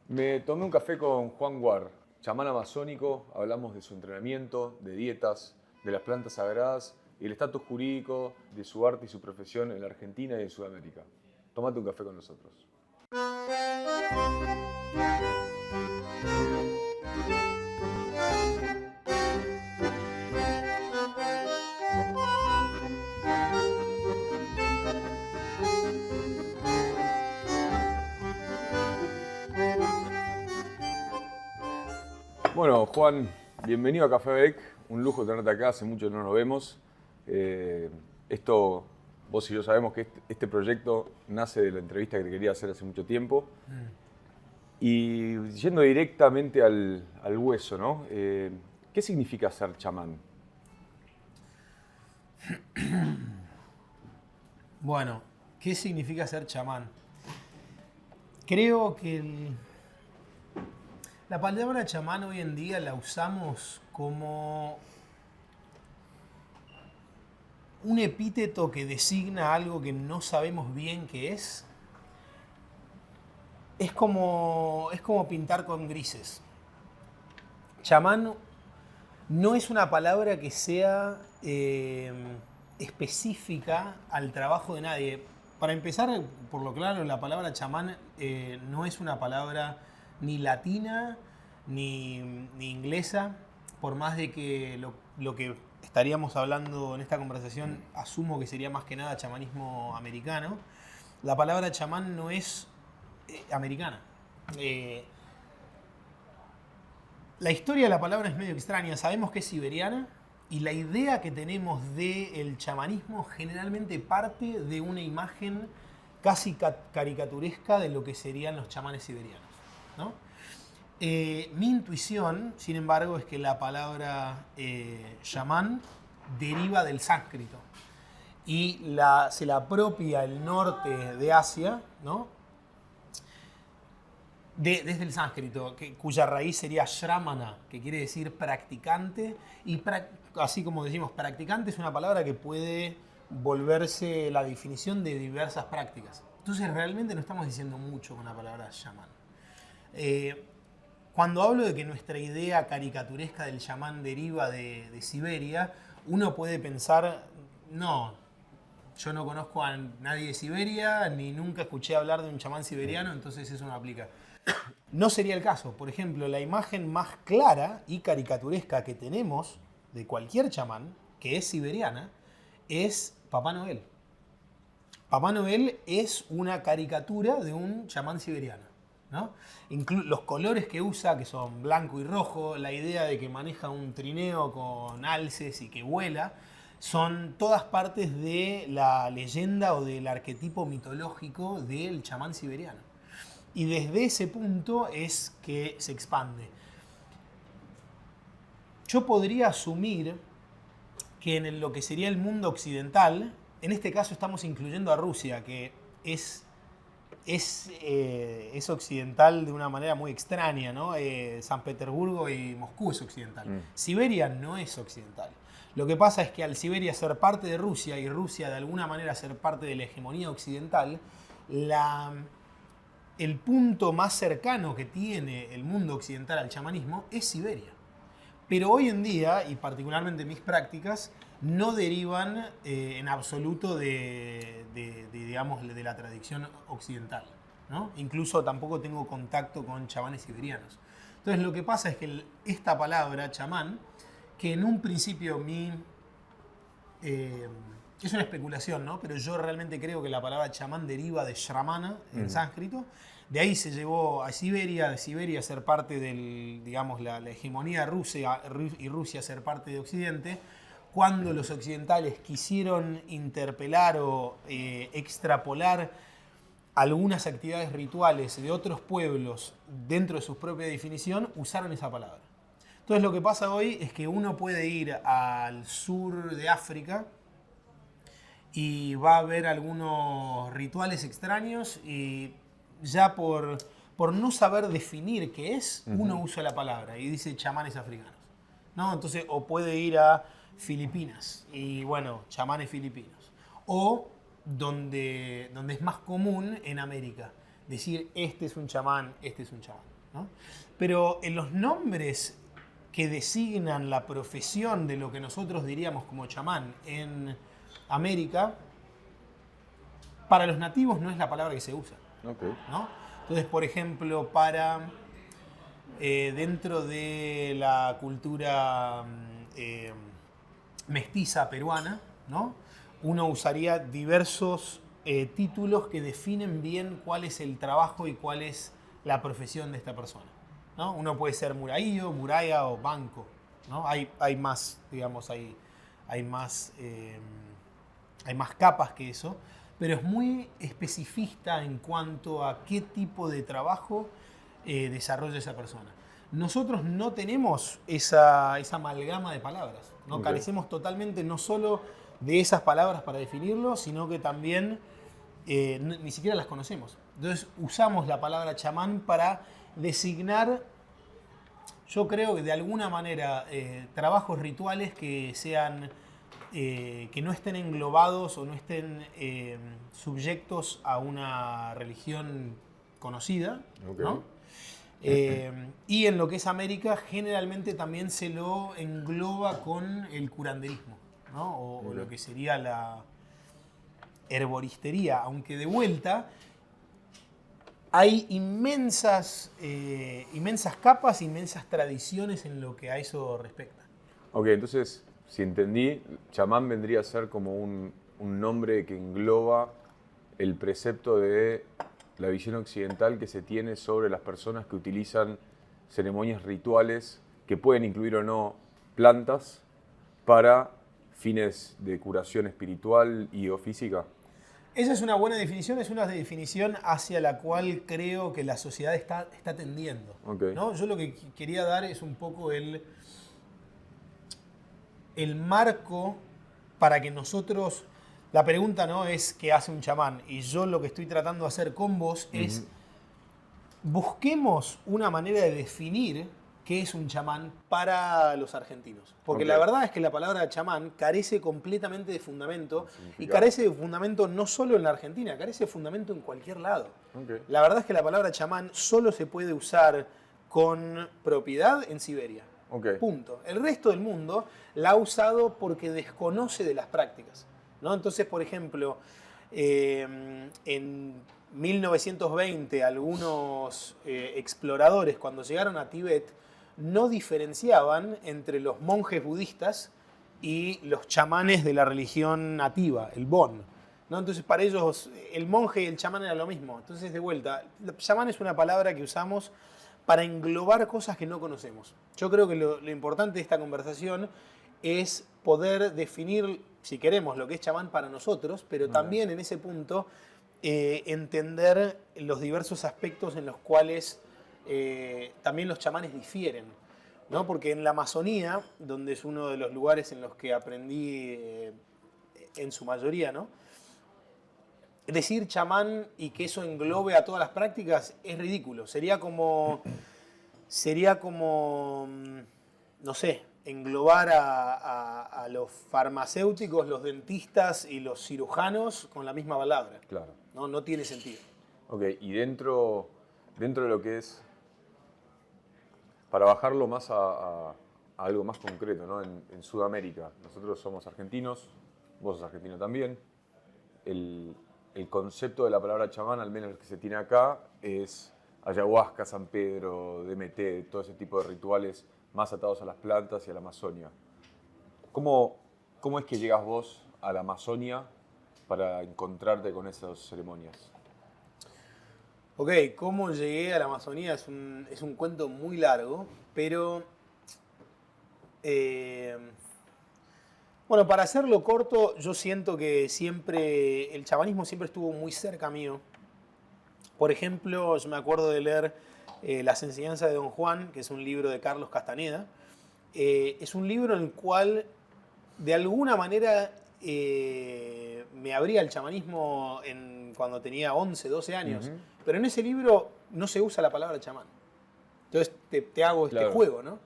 Me tomé un café con Juan Guar, chamán amazónico. Hablamos de su entrenamiento, de dietas, de las plantas sagradas y el estatus jurídico de su arte y su profesión en la Argentina y en Sudamérica. Tómate un café con nosotros. Bueno, Juan, bienvenido a Café Bec. Un lujo tenerte acá, hace mucho que no nos vemos. Eh, esto, vos y yo sabemos que este proyecto nace de la entrevista que te quería hacer hace mucho tiempo. Y yendo directamente al hueso, ¿no? ¿Qué significa ser chamán? Bueno, ¿qué significa ser chamán? Creo que la palabra chamán hoy en día la usamos como un epíteto que designa algo que no sabemos bien qué es. Es como pintar con grises. Chamán no es una palabra que sea específica al trabajo de nadie. Para empezar, por lo claro, la palabra chamán no es una palabra ni latina ni inglesa, por más de que lo que estaríamos hablando en esta conversación asumo que sería más que nada chamanismo americano. La palabra chamán no es americana. La historia de la palabra es medio extraña. Sabemos que es siberiana y la idea que tenemos del chamanismo generalmente parte de una imagen casi caricaturesca de lo que serían los chamanes siberianos, ¿no? Mi intuición, sin embargo, es que la palabra chamán deriva del sánscrito y se la apropia el norte de Asia, ¿no? Desde el sánscrito, cuya raíz sería shramana, que quiere decir practicante, y así como decimos, practicante es una palabra que puede volverse la definición de diversas prácticas. Entonces realmente no estamos diciendo mucho con la palabra shaman. Cuando hablo de que nuestra idea caricaturesca del chamán deriva de Siberia, uno puede pensar, no, yo no conozco a nadie de Siberia, ni nunca escuché hablar de un chamán siberiano, entonces eso no aplica. No sería el caso. Por ejemplo, la imagen más clara y caricaturesca que tenemos de cualquier chamán, que es siberiana, es Papá Noel. Papá Noel es una caricatura de un chamán siberiano, ¿no? Los colores que usa, que son blanco y rojo, la idea de que maneja un trineo con alces y que vuela, son todas partes de la leyenda o del arquetipo mitológico del chamán siberiano. Y desde ese punto es que se expande. Yo podría asumir que en lo que sería el mundo occidental, en este caso estamos incluyendo a Rusia, que es occidental de una manera muy extraña, ¿no? San Petersburgo y Moscú es occidental. Siberia no es occidental. Lo que pasa es que al Siberia ser parte de Rusia y Rusia de alguna manera ser parte de la hegemonía occidental, el punto más cercano que tiene el mundo occidental al chamanismo es Siberia. Pero hoy en día, y particularmente mis prácticas, no derivan en absoluto digamos, de la tradición occidental, ¿no? Incluso tampoco tengo contacto con chamanes siberianos. Entonces lo que pasa es que esta palabra, chamán, que en un principio es una especulación, ¿no? Pero yo realmente creo que la palabra chamán deriva de shramana en sánscrito. De ahí se llevó a Siberia, de Siberia a ser parte del, digamos, la hegemonía rusa y Rusia a ser parte de Occidente. Cuando los occidentales quisieron interpelar o extrapolar algunas actividades rituales de otros pueblos dentro de su propia definición, usaron esa palabra. Entonces lo que pasa hoy es que uno puede ir al sur de África y va a ver algunos rituales extraños y ya por no saber definir qué es, uno usa la palabra y dice chamanes africanos, ¿no? Entonces, o puede ir a Filipinas y bueno, chamanes filipinos. O donde es más común en América, decir este es un chamán, este es un chamán. ¿no? Pero en los nombres que designan la profesión de lo que nosotros diríamos como chamán en América, para los nativos no es la palabra que se usa. Okay. ¿No? Entonces, por ejemplo, dentro de la cultura mestiza peruana, ¿no? Uno usaría diversos títulos que definen bien cuál es el trabajo y cuál es la profesión de esta persona, ¿no? Uno puede ser muraillo, muralla o banco, ¿no? Hay más, digamos, hay más capas que eso, pero es muy especificista en cuanto a qué tipo de trabajo desarrolla esa persona. Nosotros no tenemos esa amalgama de palabras, ¿no? Okay. Carecemos totalmente no solo de esas palabras para definirlo, sino que también ni siquiera las conocemos. Entonces usamos la palabra chamán para designar, yo creo que de alguna manera, trabajos rituales que sean que no estén englobados o no estén subyectos a una religión conocida, Okay. ¿no? Y en lo que es América, generalmente también se lo engloba con el curanderismo, ¿no? O lo que sería la herboristería, aunque de vuelta hay inmensas capas, inmensas tradiciones en lo que a eso respecta. Ok, entonces, si entendí, chamán vendría a ser como un nombre que engloba el precepto de la visión occidental que se tiene sobre las personas que utilizan ceremonias rituales que pueden incluir o no plantas para fines de curación espiritual y o física. Esa es una buena definición, es una definición hacia la cual creo que la sociedad está tendiendo. Okay. ¿No? Yo lo que quería dar es un poco el marco para que nosotros... La pregunta no es qué hace un chamán, y yo lo que estoy tratando de hacer con vos es busquemos una manera de definir qué es un chamán para los argentinos. Porque la verdad es que la palabra chamán carece completamente de fundamento, y carece de fundamento no solo en la Argentina, carece de fundamento en cualquier lado. Okay. La verdad es que la palabra chamán solo se puede usar con propiedad en Siberia. Okay. Punto. El resto del mundo la ha usado porque desconoce de las prácticas, ¿no? Entonces, por ejemplo, en 1920 algunos exploradores, cuando llegaron a Tíbet, no diferenciaban entre los monjes budistas y los chamanes de la religión nativa, el Bon, ¿no? Entonces, para ellos el monje y el chamán era lo mismo. Entonces, de vuelta, chamán es una palabra que usamos para englobar cosas que no conocemos. Yo creo que lo importante de esta conversación es poder definir, si queremos, lo que es chamán para nosotros, pero también en ese punto entender los diversos aspectos en los cuales también los chamanes difieren, ¿no? Porque en la Amazonía, donde es uno de los lugares en los que aprendí en su mayoría, ¿no? Decir chamán y que eso englobe a todas las prácticas es ridículo. Sería como no sé, englobar a los farmacéuticos, los dentistas y los cirujanos con la misma palabra. Claro. No tiene sentido. Ok, y dentro de lo que es, para bajarlo más a algo más concreto, ¿no? En Sudamérica, nosotros somos argentinos, vos sos argentino también. El concepto de la palabra chamán, al menos el que se tiene acá, es ayahuasca, San Pedro, DMT, todo ese tipo de rituales más atados a las plantas y a la Amazonia. ¿Cómo es que llegas vos a la Amazonia para encontrarte con esas ceremonias? Ok, cómo llegué a la Amazonía es un cuento muy largo, pero bueno, para hacerlo corto, yo siento que el chamanismo siempre estuvo muy cerca mío. Por ejemplo, yo me acuerdo de leer Las enseñanzas de Don Juan, que es un libro de Carlos Castaneda. Es un libro en el cual, de alguna manera, me abría el chamanismo cuando tenía 11, 12 años. Pero en ese libro no se usa la palabra chamán. Entonces te hago este juego, ¿no?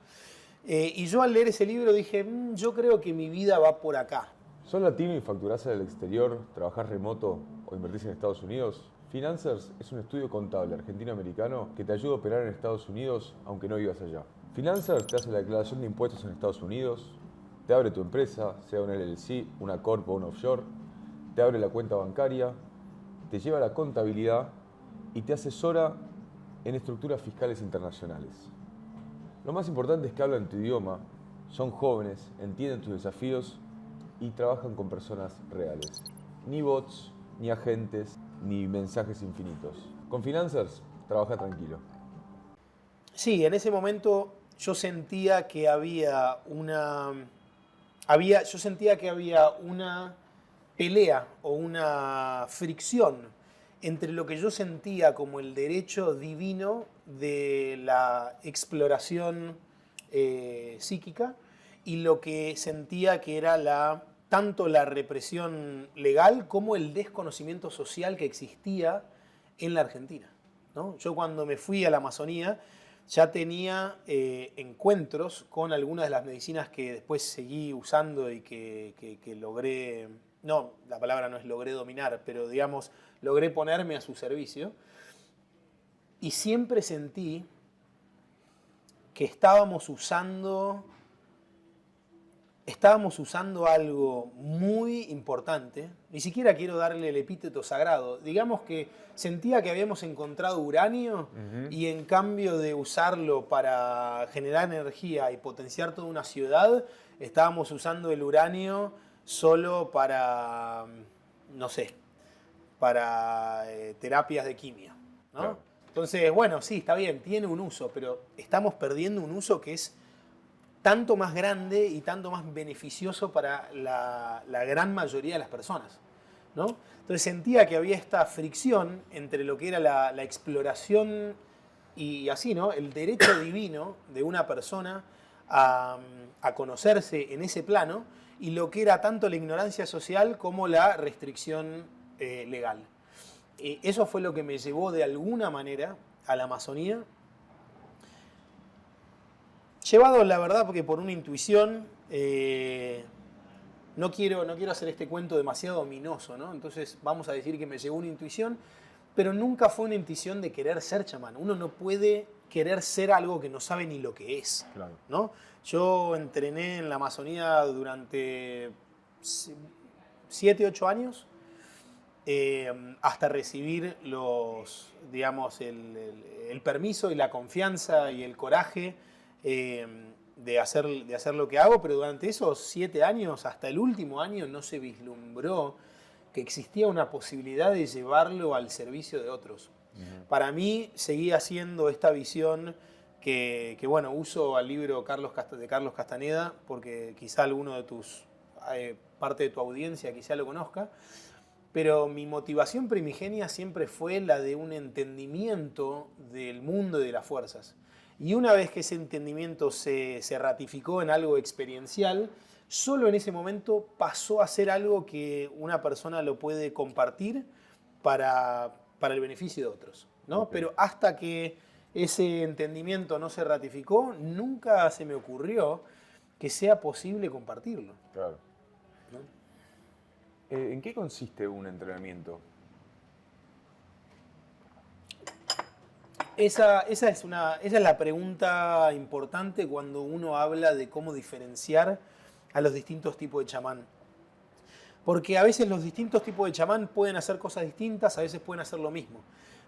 Y yo al leer ese libro dije, yo creo que mi vida va por acá. ¿Sos latino y facturás al exterior, trabajás remoto o invertís en Estados Unidos? Financers es un estudio contable argentino-americano que te ayuda a operar en Estados Unidos aunque no vivas allá. Financers te hace la declaración de impuestos en Estados Unidos, te abre tu empresa, sea una LLC, una corp o un offshore, te abre la cuenta bancaria, te lleva la contabilidad y te asesora en estructuras fiscales internacionales. Lo más importante es que hablan tu idioma, son jóvenes, entienden tus desafíos y trabajan con personas reales. Ni bots, ni agentes, ni mensajes infinitos. Con Financers, trabaja tranquilo. Sí, en ese momento yo sentía que había yo sentía que había una pelea o una fricción entre lo que yo sentía como el derecho divino de la exploración psíquica y lo que sentía que era tanto la represión legal como el desconocimiento social que existía en la Argentina, ¿no? Yo cuando me fui a la Amazonía ya tenía encuentros con algunas de las medicinas que después seguí usando y que logré, no, la palabra no es logré dominar, pero digamos, logré ponerme a su servicio. Y siempre sentí que estábamos usando algo muy importante, ni siquiera quiero darle el epíteto sagrado, digamos que sentía que habíamos encontrado uranio y en cambio de usarlo para generar energía y potenciar toda una ciudad, estábamos usando el uranio solo para, no sé, para terapias de quimio, ¿no? Claro. Entonces, bueno, sí, está bien, tiene un uso, pero estamos perdiendo un uso que es tanto más grande y tanto más beneficioso para la gran mayoría de las personas, ¿no? Entonces sentía que había esta fricción entre lo que era la exploración y así, ¿no? El derecho divino de una persona a conocerse en ese plano y lo que era tanto la ignorancia social como la restricción legal. Eso fue lo que me llevó de alguna manera a la Amazonía. Llevado, la verdad, porque por una intuición, no quiero hacer este cuento demasiado ominoso, ¿no? Entonces vamos a decir que me llegó una intuición, pero nunca fue una intuición de querer ser chamán. Uno no puede querer ser algo que no sabe ni lo que es, Claro. ¿no? Yo entrené en la Amazonía durante 7, 8 años, hasta recibir el permiso y la confianza y el coraje de hacer lo que hago, pero durante esos 7 años, hasta el último año, no se vislumbró que existía una posibilidad de llevarlo al servicio de otros. Para mí seguía siendo esta visión que bueno, uso al libro de Carlos Castaneda, porque quizá alguno de parte de tu audiencia quizá lo conozca, pero mi motivación primigenia siempre fue la de un entendimiento del mundo y de las fuerzas. Y una vez que ese entendimiento se ratificó en algo experiencial, solo en ese momento pasó a ser algo que una persona lo puede compartir para el beneficio de otros, ¿no? Okay. Pero hasta que ese entendimiento no se ratificó, nunca se me ocurrió que sea posible compartirlo. Claro. ¿No? ¿En qué consiste un entrenamiento? Esa es la pregunta importante cuando uno habla de cómo diferenciar a los distintos tipos de chamán. Porque a veces los distintos tipos de chamán pueden hacer cosas distintas, a veces pueden hacer lo mismo.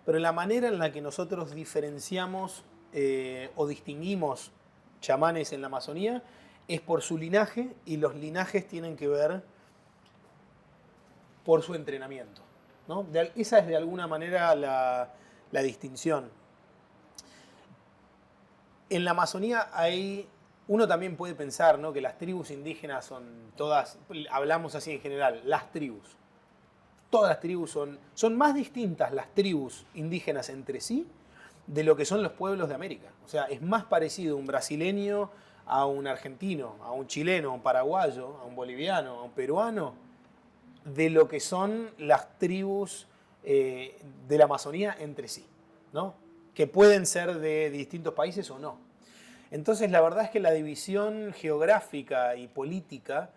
Pero la manera en la que nosotros diferenciamos o distinguimos chamanes en la Amazonía es por su linaje, y los linajes tienen que ver por su entrenamiento, ¿no? Esa es de alguna manera la distinción. En la Amazonía uno también puede pensar, ¿no?, que las tribus indígenas son todas, hablamos así en general, las tribus. Todas las tribus son más distintas las tribus indígenas entre sí de lo que son los pueblos de América. O sea, es más parecido un brasileño a un argentino, a un chileno, a un paraguayo, a un boliviano, a un peruano, de lo que son las tribus de la Amazonía entre sí, ¿no? Que pueden ser de distintos países o no. Entonces, la verdad es que la división geográfica y política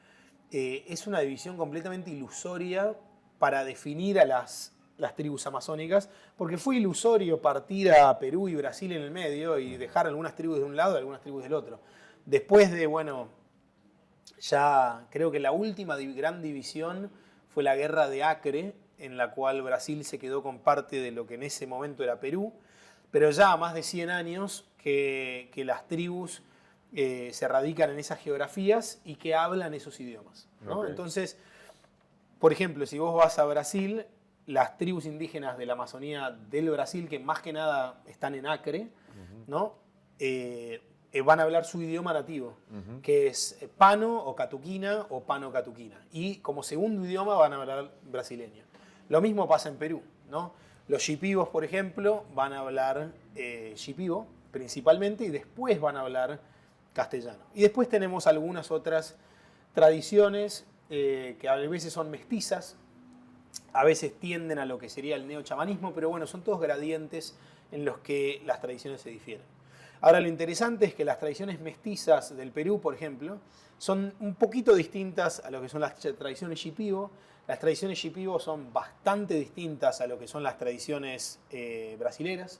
es una división completamente ilusoria para definir a las las tribus amazónicas, porque fue ilusorio partir a Perú y Brasil en el medio y dejar algunas tribus de un lado y algunas tribus del otro. Después de, bueno, ya creo que la última gran división fue la guerra de Acre, en la cual Brasil se quedó con parte de lo que en ese momento era Perú, pero ya más de 100 años que las tribus se radican en esas geografías y que hablan esos idiomas, ¿no? Okay. Entonces, por ejemplo, si vos vas a Brasil, las tribus indígenas de la Amazonía del Brasil, que más que nada están en Acre, ¿no? Van a hablar su idioma nativo, que es pano o catuquina o pano-catuquina. Y como segundo idioma van a hablar brasileño. Lo mismo pasa en Perú, ¿no? Los shipibos, por ejemplo, van a hablar shipibo principalmente y después van a hablar castellano. Y después tenemos algunas otras tradiciones que a veces son mestizas, a veces tienden a lo que sería el neochamanismo, pero bueno, son todos gradientes en los que las tradiciones se difieren. Ahora, lo interesante es que las tradiciones mestizas del Perú, por ejemplo, son un poquito distintas a lo que son las tradiciones shipibo. Las tradiciones shipibo son bastante distintas a lo que son las tradiciones brasileras.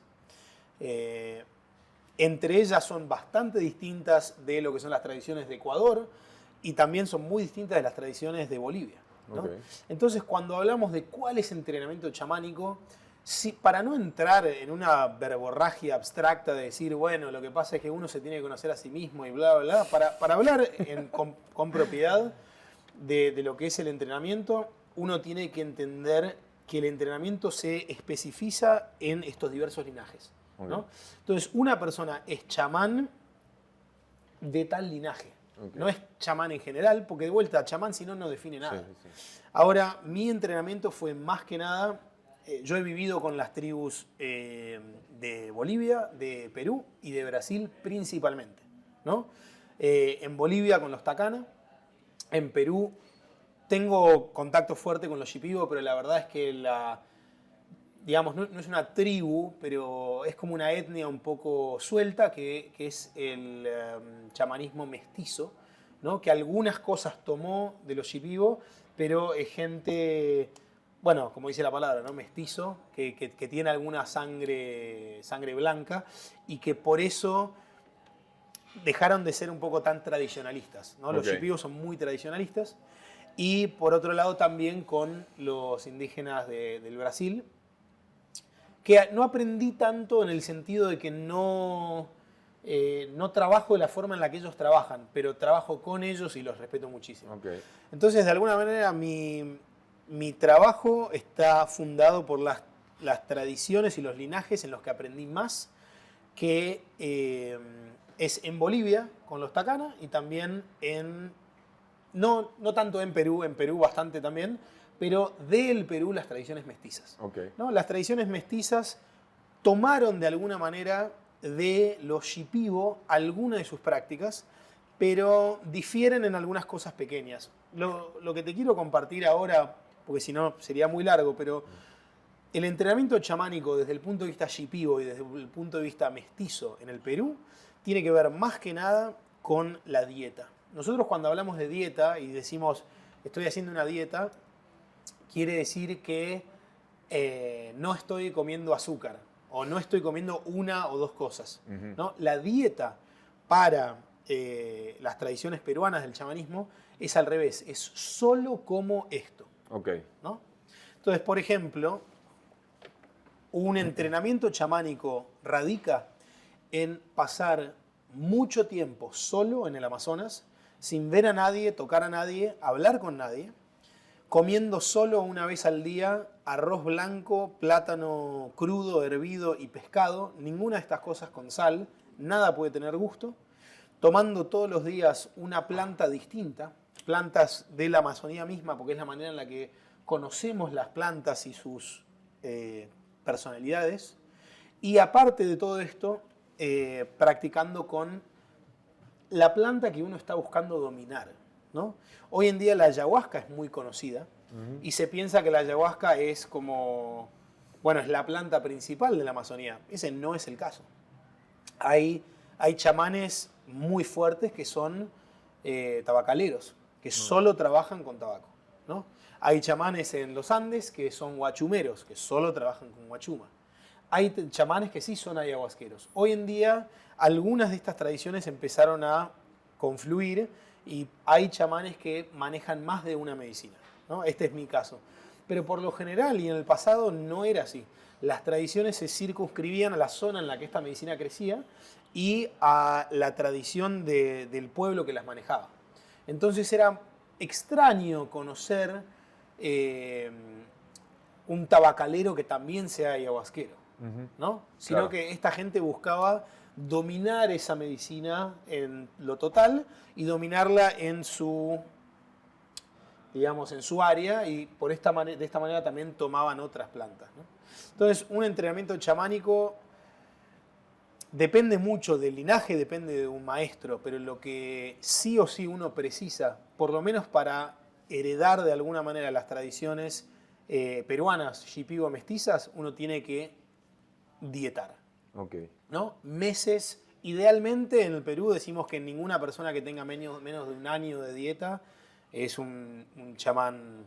Entre ellas son bastante distintas de lo que son las tradiciones de Ecuador y también son muy distintas de las tradiciones de Bolivia, ¿no? Okay. Entonces, cuando hablamos de cuál es entrenamiento chamánico, para no entrar en una verborragia abstracta de decir, bueno, lo que pasa es que uno se tiene que conocer a sí mismo y bla, bla, bla, para hablar con propiedad de lo que es el entrenamiento, uno tiene que entender que el entrenamiento se especifica en estos diversos linajes, ¿no? Entonces, una persona es chamán de tal linaje. Okay. No es chamán en general, porque de vuelta, chamán si no, no define nada. Sí, sí. Ahora, mi entrenamiento fue más que nada, yo he vivido con las tribus de Bolivia, de Perú y de Brasil principalmente, ¿no? En Bolivia con los Takana, en Perú tengo contacto fuerte con los shipibo, pero la verdad es que digamos, no es una tribu, pero es como una etnia un poco suelta, que es el chamanismo mestizo, ¿no? Que algunas cosas tomó de los shipibo, pero es gente, bueno, como dice la palabra, ¿no? Mestizo, que tiene alguna sangre blanca y que por eso dejaron de ser un poco tan tradicionalistas, ¿no? Los shipibos son muy tradicionalistas. Y por otro lado también con los indígenas del Brasil, que no aprendí tanto en el sentido de que no trabajo de la forma en la que ellos trabajan, pero trabajo con ellos y los respeto muchísimo. Okay. Entonces, de alguna manera, mi trabajo está fundado por las tradiciones y los linajes en los que aprendí más, que es en Bolivia, con los Takana, y también no tanto en Perú bastante también, pero del Perú las tradiciones mestizas. Okay. ¿No? Las tradiciones mestizas tomaron de alguna manera de los shipibo algunas de sus prácticas, pero difieren en algunas cosas pequeñas. Lo que te quiero compartir ahora, porque si no sería muy largo, pero el entrenamiento chamánico desde el punto de vista shipibo y desde el punto de vista mestizo en el Perú tiene que ver más que nada con la dieta. Nosotros cuando hablamos de dieta y decimos estoy haciendo una dieta, quiere decir que no estoy comiendo azúcar o no estoy comiendo una o dos cosas, ¿no? La dieta para las tradiciones peruanas del chamanismo es al revés, es solo como esto. Okay. ¿No? Entonces, por ejemplo, un entrenamiento chamánico radica en pasar mucho tiempo solo en el Amazonas, sin ver a nadie, tocar a nadie, hablar con nadie, comiendo solo una vez al día arroz blanco, plátano crudo, hervido y pescado, ninguna de estas cosas con sal, nada puede tener gusto, tomando todos los días una planta distinta, plantas de la Amazonía misma, porque es la manera en la que conocemos las plantas y sus personalidades, y aparte de todo esto, practicando con la planta que uno está buscando dominar, ¿no? Hoy en día la ayahuasca es muy conocida y se piensa que la ayahuasca es como, bueno, es la planta principal de la Amazonía. Ese no es el caso. Hay chamanes muy fuertes que son tabacaleros, que solo trabajan con tabaco, ¿no? Hay chamanes en los Andes que son guachumeros, que solo trabajan con guachuma. Hay chamanes que sí son ayahuasqueros. Hoy en día, algunas de estas tradiciones empezaron a confluir y hay chamanes que manejan más de una medicina, ¿no? Este es mi caso. Pero por lo general y en el pasado no era así. Las tradiciones se circunscribían a la zona en la que esta medicina crecía y a la tradición del pueblo que las manejaba. Entonces era extraño conocer un tabacalero que también sea ayahuasquero, ¿no? Sino Claro. que esta gente buscaba dominar esa medicina en lo total y dominarla en su, digamos, en su área, y de esta manera también tomaban otras plantas, ¿no? Entonces, un entrenamiento chamánico depende mucho del linaje, depende de un maestro, pero lo que sí o sí uno precisa, por lo menos para heredar de alguna manera las tradiciones peruanas, shipibo mestizas, uno tiene que dietar, Ok. ¿no? Meses, idealmente en el Perú decimos que ninguna persona que tenga menos de un año de dieta es un chamán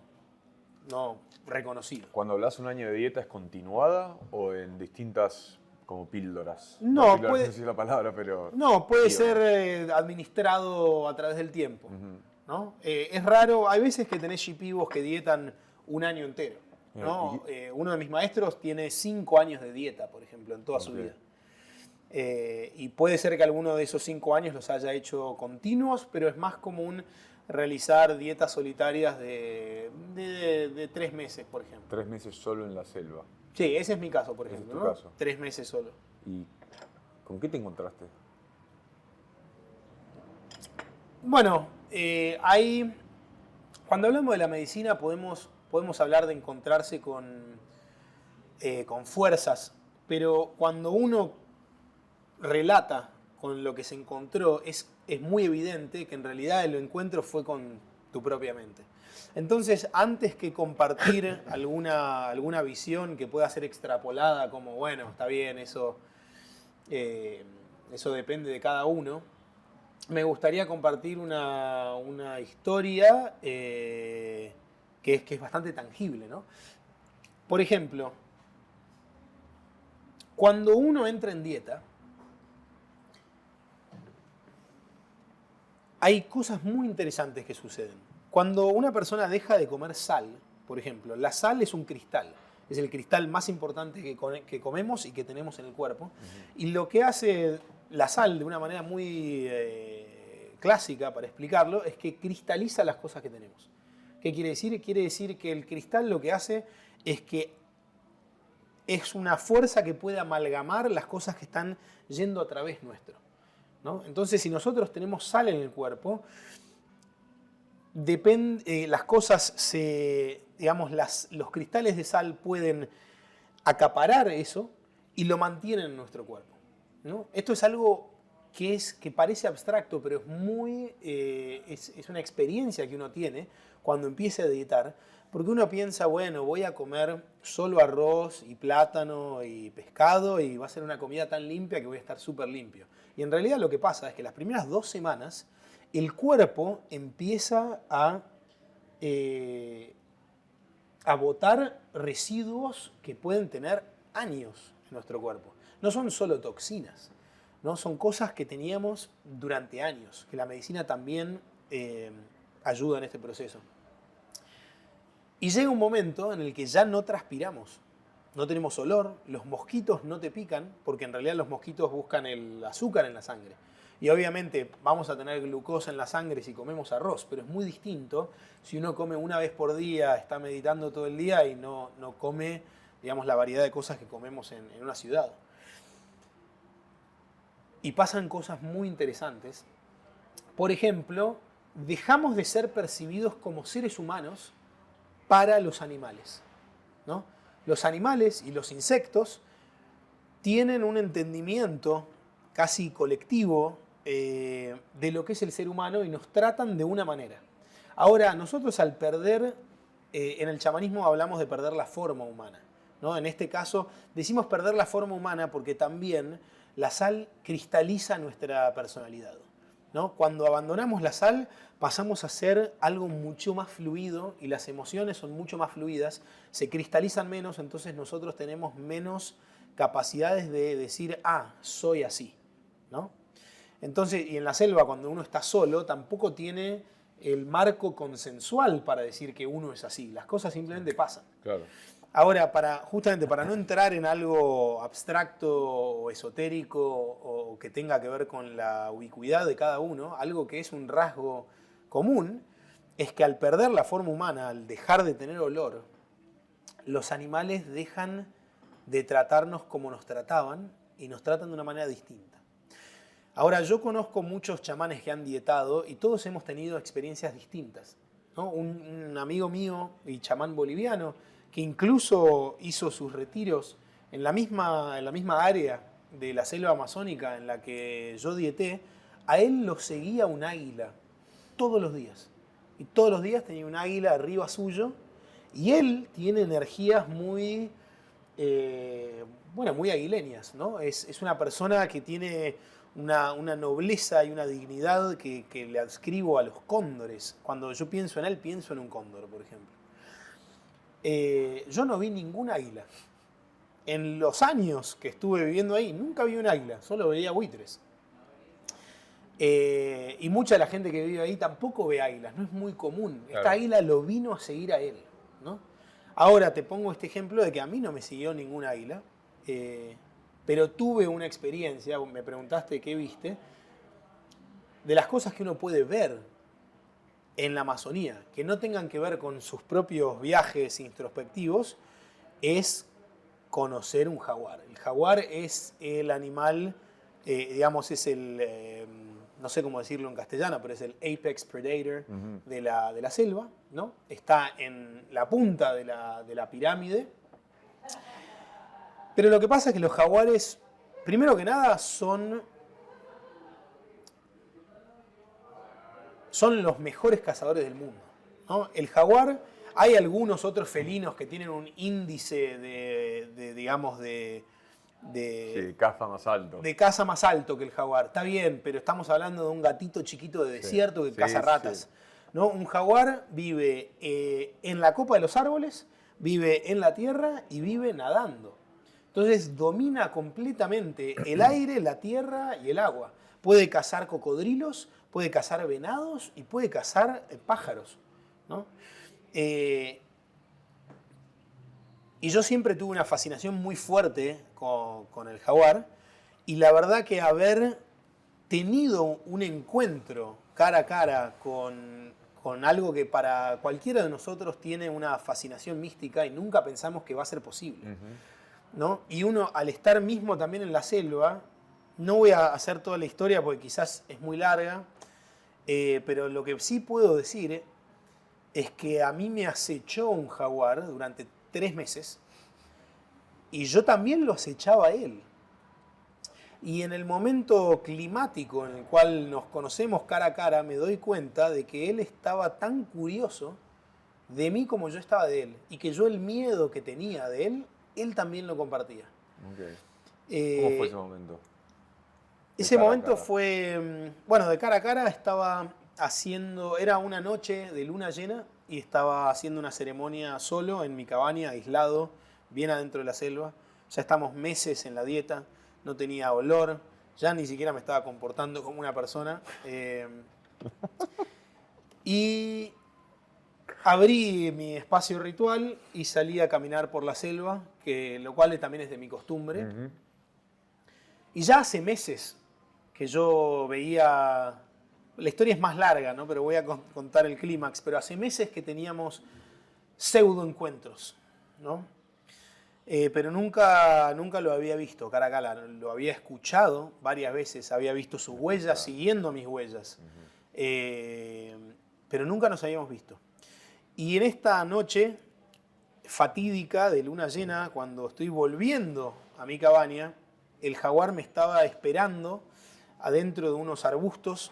no reconocido. Cuando hablas un año de dieta, ¿es continuada o en distintas como píldoras? No, Píldoras, puede- no sé si es la palabra, pero... No, puede Sí, ser bueno. administrado a través del tiempo, Ujú. ¿no? Es raro, hay veces que tenés shipibos que dietan un año entero, ¿no? Uno de mis maestros tiene 5 años de dieta, por ejemplo, en toda su Ok. vida. Y puede ser que alguno de esos 5 años los haya hecho continuos, pero es más común realizar dietas solitarias de 3 meses, por ejemplo. 3 meses solo en la selva. Sí, ese es mi caso, por Ese es ejemplo, tu ¿no? caso. 3 meses solo. ¿Y con qué te encontraste? Bueno, cuando hablamos de la medicina podemos hablar de encontrarse con fuerzas, pero cuando uno relata con lo que se encontró, es muy evidente que en realidad el encuentro fue con tu propia mente. Entonces, antes que compartir alguna visión que pueda ser extrapolada como, bueno, está bien, eso depende de cada uno, me gustaría compartir una historia que es bastante tangible, ¿no? Por ejemplo, cuando uno entra en dieta, hay cosas muy interesantes que suceden. Cuando una persona deja de comer sal, por ejemplo, la sal es un cristal, es el cristal más importante que comemos y que tenemos en el cuerpo, y lo que hace la sal de una manera muy clásica, para explicarlo, es que cristaliza las cosas que tenemos. ¿Qué quiere decir? Quiere decir que el cristal lo que hace es que es una fuerza que puede amalgamar las cosas que están yendo a través nuestro, ¿no? Entonces, si nosotros tenemos sal en el cuerpo, las cosas digamos, los cristales de sal pueden acaparar eso y lo mantienen en nuestro cuerpo, ¿no? Esto es algo que parece abstracto, pero es una experiencia que uno tiene cuando empieza a dietar, porque uno piensa, bueno, voy a comer solo arroz y plátano y pescado y va a ser una comida tan limpia que voy a estar súper limpio. Y en realidad lo que pasa es que las primeras 2 semanas el cuerpo empieza a botar residuos que pueden tener años en nuestro cuerpo. No son solo toxinas, ¿no? Son cosas que teníamos durante años, que la medicina también ayuda en este proceso. Y llega un momento en el que ya no transpiramos, no tenemos olor, los mosquitos no te pican, porque en realidad los mosquitos buscan el azúcar en la sangre. Y obviamente vamos a tener glucosa en la sangre si comemos arroz, pero es muy distinto si uno come una vez por día, está meditando todo el día y no come, digamos, la variedad de cosas que comemos en una ciudad. Y pasan cosas muy interesantes. Por ejemplo, dejamos de ser percibidos como seres humanos para los animales, ¿no? Los animales y los insectos tienen un entendimiento casi colectivo de lo que es el ser humano y nos tratan de una manera. Ahora, nosotros al perder, en el chamanismo hablamos de perder la forma humana, ¿no? En este caso decimos perder la forma humana porque también la sal cristaliza nuestra personalidad. ¿no? Cuando abandonamos la sal, pasamos a ser algo mucho más fluido y las emociones son mucho más fluidas, se cristalizan menos, entonces nosotros tenemos menos capacidades de decir, ah, soy así, ¿no? Entonces, y en la selva, cuando uno está solo, tampoco tiene el marco consensual para decir que uno es así. Las cosas simplemente pasan. Claro. Ahora, justamente para no entrar en algo abstracto o esotérico o que tenga que ver con la ubicuidad de cada uno, algo que es un rasgo común es que al perder la forma humana, al dejar de tener olor, los animales dejan de tratarnos como nos trataban y nos tratan de una manera distinta. Ahora, yo conozco muchos chamanes que han dietado y todos hemos tenido experiencias distintas, ¿no? Un amigo mío y chamán boliviano que incluso hizo sus retiros en la misma área de la selva amazónica en la que yo dieté, a él lo seguía un águila todos los días. Y todos los días tenía un águila arriba suyo y él tiene energías muy, muy aguileñas, ¿no? Es una persona que tiene una nobleza y una dignidad que le adscribo a los cóndores. Cuando yo pienso en él, pienso en un cóndor, por ejemplo. Yo no vi ningún águila. En los años que estuve viviendo ahí, nunca vi un águila, solo veía buitres. Y mucha de la gente que vive ahí tampoco ve águilas, no es muy común. Claro. Esta águila lo vino a seguir a él, ¿no? Ahora te pongo este ejemplo de que a mí no me siguió ningún águila, pero tuve una experiencia, me preguntaste qué viste, de las cosas que uno puede ver en la Amazonía, que no tengan que ver con sus propios viajes introspectivos, es conocer un jaguar. El jaguar es el animal, digamos, es el, no sé cómo decirlo en castellano, pero es el apex predator de la selva, ¿no? Está en la punta de la pirámide. Pero lo que pasa es que los jaguares, primero que nada, son los mejores cazadores del mundo, ¿no? El jaguar, hay algunos otros felinos que tienen un índice Sí, caza más alto. de caza más alto que el jaguar. Está bien, pero estamos hablando de un gatito chiquito de desierto que caza ratas. Sí. ¿No? Un jaguar vive en la copa de los árboles, vive en la tierra y vive nadando. Entonces domina completamente el aire, la tierra y el agua. Puede cazar cocodrilos, puede cazar venados y puede cazar pájaros, ¿no? Y yo siempre tuve una fascinación muy fuerte con el jaguar y la verdad que haber tenido un encuentro cara a cara con algo que para cualquiera de nosotros tiene una fascinación mística y nunca pensamos que va a ser posible, ¿no? Y uno al estar mismo también en la selva, no voy a hacer toda la historia porque quizás es muy larga, pero lo que sí puedo decir es que a mí me acechó un jaguar durante 3 meses y yo también lo acechaba a él. Y en el momento climático en el cual nos conocemos cara a cara, me doy cuenta de que él estaba tan curioso de mí como yo estaba de él. Y que yo el miedo que tenía de él también lo compartía. Okay. ¿Cómo fue ese momento? Ese momento fue, bueno, de cara a cara estaba haciendo, era una noche de luna llena y estaba haciendo una ceremonia solo en mi cabaña, aislado, bien adentro de la selva. Ya estamos meses en la dieta, no tenía olor, ya ni siquiera me estaba comportando como una persona. Y abrí mi espacio ritual y salí a caminar por la selva, lo cual también es de mi costumbre. Y ya hace meses que yo veía, la historia es más larga, ¿no? Pero voy a contar el clímax, pero hace meses que teníamos pseudo encuentros, ¿no? Pero nunca lo había visto cara a cara, lo había escuchado varias veces, había visto sus huellas, siguiendo mis huellas, pero nunca nos habíamos visto. Y en esta noche fatídica de luna llena, cuando estoy volviendo a mi cabaña, el jaguar me estaba esperando adentro de unos arbustos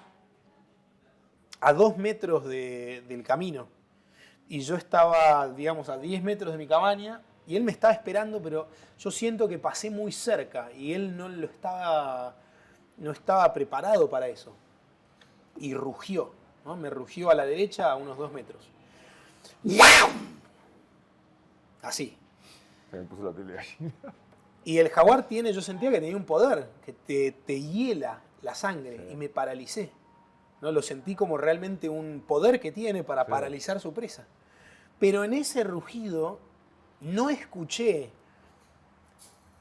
a 2 metros del camino. Y yo estaba, digamos, a 10 metros de mi cabaña y él me estaba esperando, pero yo siento que pasé muy cerca y él no estaba preparado para eso. y rugió, ¿no? Me rugió a la derecha a unos 2 metros. Así. Se me puso la piel de gallina. Y el jaguar tiene, yo sentía que tenía un poder, que te hiela la sangre, sí. Y me paralicé. ¿No? Lo sentí como realmente un poder que tiene para sí. Paralizar su presa. Pero en ese rugido no escuché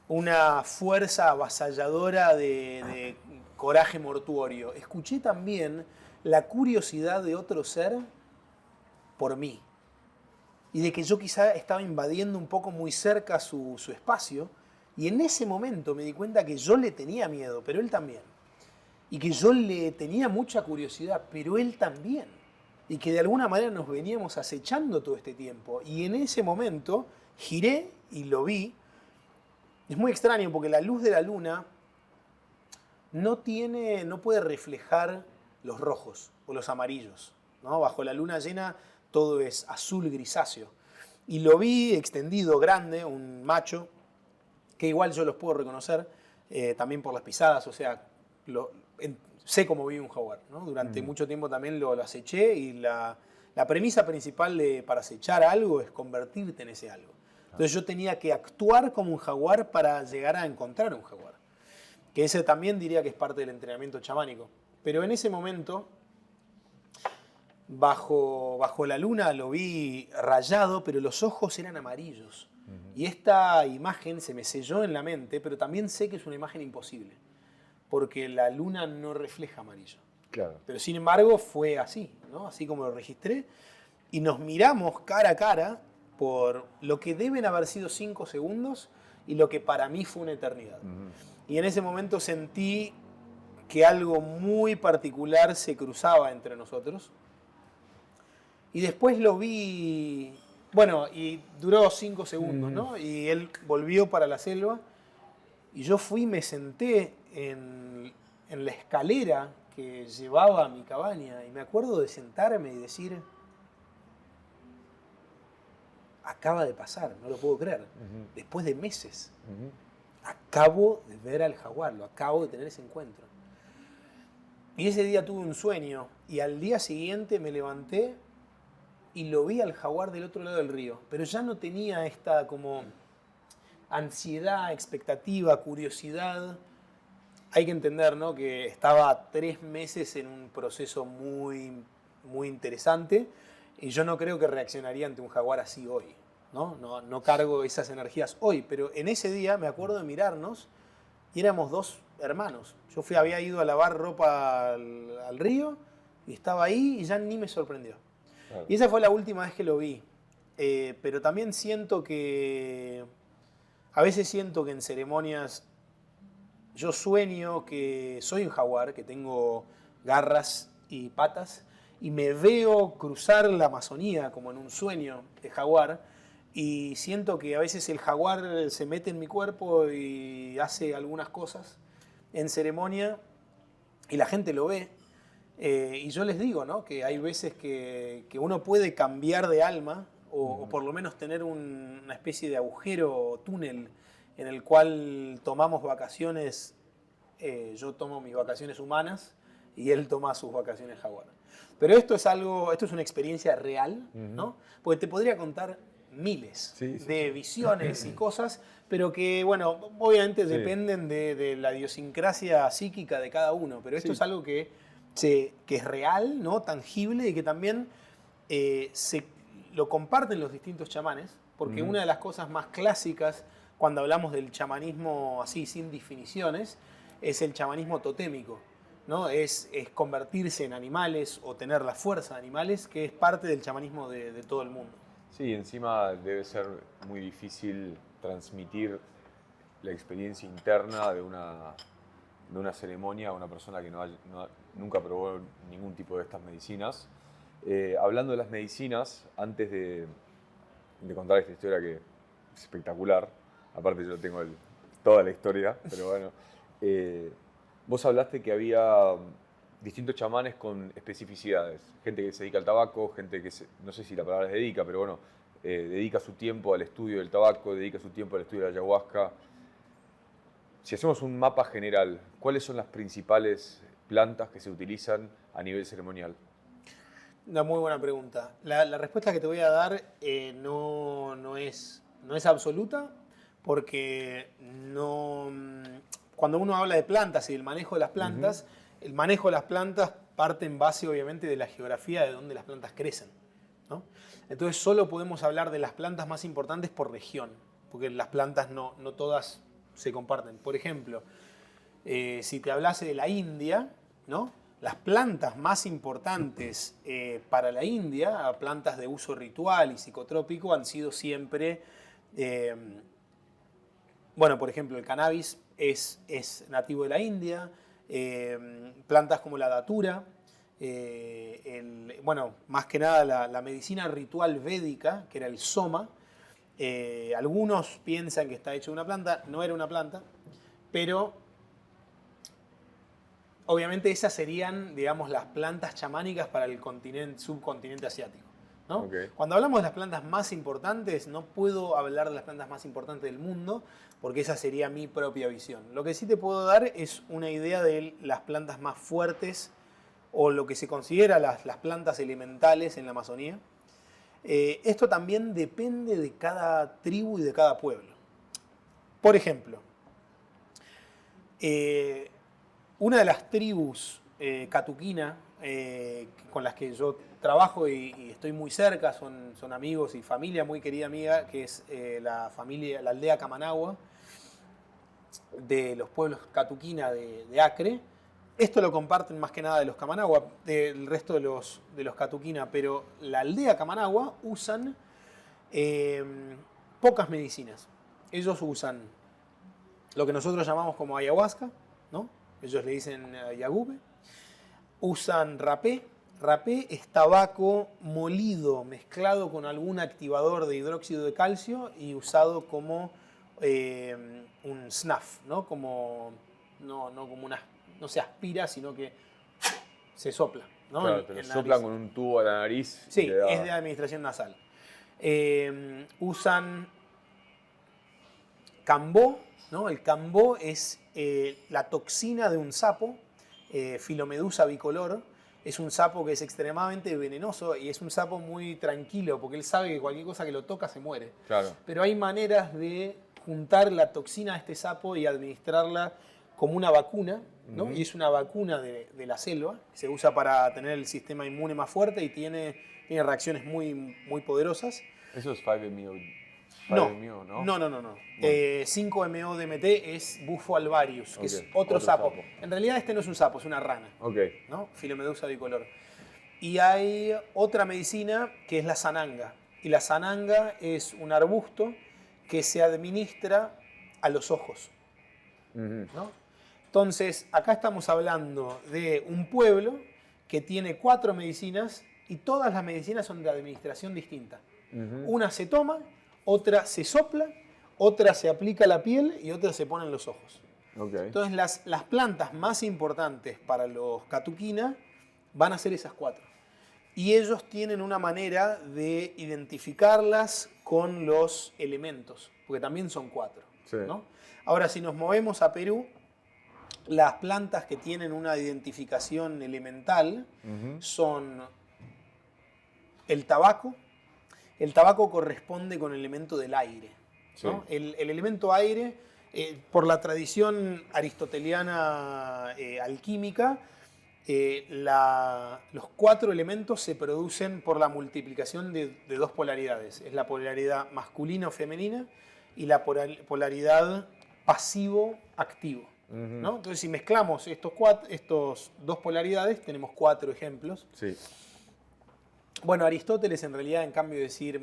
una fuerza avasalladora de coraje mortuorio. Escuché también la curiosidad de otro ser por mí. Y de que yo quizá estaba invadiendo un poco muy cerca su espacio. Y en ese momento me di cuenta que yo le tenía miedo, pero él también. Y que yo le tenía mucha curiosidad, pero él también. Y que de alguna manera nos veníamos acechando todo este tiempo. Y en ese momento giré y lo vi. Es muy extraño porque la luz de la luna no puede reflejar los rojos o los amarillos, ¿no? Bajo la luna llena todo es azul grisáceo. Y lo vi extendido, grande, un macho, que igual yo los puedo reconocer, también por las pisadas, o sea, sé cómo vive un jaguar, ¿no? Durante mucho tiempo también lo aceché y la premisa principal para acechar algo es convertirte en ese algo. Entonces yo tenía que actuar como un jaguar para llegar a encontrar un jaguar. Que ese también diría que es parte del entrenamiento chamánico. Pero en ese momento, bajo la luna lo vi rayado, pero los ojos eran amarillos. Y esta imagen se me selló en la mente, pero también sé que es una imagen imposible, porque la luna no refleja amarillo. Claro. Pero sin embargo fue así, ¿no? Así como lo registré, y nos miramos cara a cara por lo que deben haber sido 5 segundos y lo que para mí fue una eternidad. Y en ese momento sentí que algo muy particular se cruzaba entre nosotros. Y después lo vi, bueno, y duró 5 segundos, ¿no? Y él volvió para la selva y yo fui y me senté en la escalera que llevaba a mi cabaña. Y me acuerdo de sentarme y decir, acaba de pasar, no lo puedo creer. Después de meses, acabo de ver al jaguar, lo acabo de tener ese encuentro. Y ese día tuve un sueño y al día siguiente me levanté y lo vi al jaguar del otro lado del río. Pero ya no tenía esta como ansiedad, expectativa, curiosidad. Hay que entender, ¿no?, que estaba 3 meses en un proceso muy, muy interesante y yo no creo que reaccionaría ante un jaguar así hoy, ¿no? No cargo esas energías hoy, pero en ese día me acuerdo de mirarnos y éramos 2 hermanos. Yo había ido a lavar ropa al río y estaba ahí y ya ni me sorprendió. Claro. Y esa fue la última vez que lo vi. Pero también siento que, a veces siento que en ceremonias yo sueño que soy un jaguar, que tengo garras y patas, y me veo cruzar la Amazonía como en un sueño de jaguar, y siento que a veces el jaguar se mete en mi cuerpo y hace algunas cosas en ceremonia, y la gente lo ve, y yo les digo, ¿no?, que hay veces que uno puede cambiar de alma, o por lo menos tener una especie de agujero o túnel en el cual tomamos vacaciones. Yo tomo mis vacaciones humanas y él toma sus vacaciones jaguar. Pero esto es una experiencia real, ¿no? Porque te podría contar miles de visiones y cosas, pero que, bueno, obviamente dependen de la idiosincrasia psíquica de cada uno. Pero esto es algo que es real, ¿no?, tangible, y que también lo comparten los distintos chamanes, porque una de las cosas más clásicas cuando hablamos del chamanismo así, sin definiciones, es el chamanismo totémico, ¿no? Es convertirse en animales o tener la fuerza de animales, que es parte del chamanismo de todo el mundo. Sí, encima debe ser muy difícil transmitir la experiencia interna de una ceremonia a una persona que nunca probó ningún tipo de estas medicinas. Hablando de las medicinas, antes de contar esta historia que es espectacular, aparte yo tengo toda la historia, pero bueno, vos hablaste que había distintos chamanes con especificidades, gente que se dedica al tabaco, gente que no sé si la palabra es dedica, pero bueno, dedica su tiempo al estudio del tabaco, dedica su tiempo al estudio de la ayahuasca. Si hacemos un mapa general, ¿cuáles son las principales plantas que se utilizan a nivel ceremonial? Una muy buena pregunta. La respuesta que te voy a dar no es absoluta, porque cuando uno habla de plantas y del manejo de las plantas, el manejo de las plantas parte en base obviamente de la geografía de donde las plantas crecen, ¿no? Entonces solo podemos hablar de las plantas más importantes por región, porque las plantas no todas se comparten. Por ejemplo, si te hablase de la India, ¿no? Las plantas más importantes para la India, plantas de uso ritual y psicotrópico, han sido siempre, bueno, por ejemplo, el cannabis es nativo de la India, plantas como la datura, bueno, más que nada la medicina ritual védica, que era el soma. Algunos piensan que está hecho de una planta, no era una planta, pero obviamente esas serían, digamos, las plantas chamánicas para el subcontinente asiático, ¿no? Okay. Cuando hablamos de las plantas más importantes, no puedo hablar de las plantas más importantes del mundo, porque esa sería mi propia visión. Lo que sí te puedo dar es una idea de las plantas más fuertes, o lo que se considera las plantas elementales en la Amazonía. Esto también depende de cada tribu y de cada pueblo. Por ejemplo, una de las tribus catuquina con las que yo trabajo y estoy muy cerca, son amigos y familia, muy querida amiga, que es la aldea Camanagua, de los pueblos catuquina de Acre. Esto lo comparten más que nada de los Camanagua, del resto de los catuquina, pero la aldea Camanagua usan pocas medicinas. Ellos usan lo que nosotros llamamos como ayahuasca, ¿no? Ellos le dicen yagube. Usan rapé. Rapé es tabaco molido, mezclado con algún activador de hidróxido de calcio y usado como un snuff, ¿no? No se aspira, sino que se sopla, ¿no? Claro, te lo soplan con un tubo a la nariz. Sí, es de administración nasal. Usan cambó, ¿no? El cambó es la toxina de un sapo, Filomedusa bicolor. Es un sapo que es extremadamente venenoso y es un sapo muy tranquilo porque él sabe que cualquier cosa que lo toca se muere. Claro. Pero hay maneras de juntar la toxina a este sapo y administrarla como una vacuna, ¿no? Y es una vacuna de la selva, se usa para tener el sistema inmune más fuerte y tiene reacciones muy, muy poderosas. Eso es 5-MeO. No, ¿no? No. 5-MeO-DMT es Bufo alvarius, que es otro sapo. En realidad este no es un sapo, es una rana. Okay. ¿No? Filomedusa bicolor. Y hay otra medicina que es la sananga. Y la sananga es un arbusto que se administra a los ojos, ¿no? Entonces, acá estamos hablando de un pueblo que tiene 4 medicinas y todas las medicinas son de administración distinta. Una se toma, otra se sopla, otra se aplica a la piel y otra se pone en los ojos. Okay. Entonces las plantas más importantes para los catuquina van a ser esas 4. Y ellos tienen una manera de identificarlas con los elementos, porque también son 4. Sí. ¿No? Ahora, si nos movemos a Perú, las plantas que tienen una identificación elemental son el tabaco. El tabaco corresponde con el elemento del aire, ¿no? Sí. El elemento aire, por la tradición aristoteliana alquímica, los 4 elementos se producen por la multiplicación de 2 polaridades. Es la polaridad masculina o femenina y la polaridad pasivo-activo, ¿no? Entonces, si mezclamos estos 2 polaridades, tenemos 4 ejemplos. Sí. Bueno, Aristóteles en realidad, en cambio de decir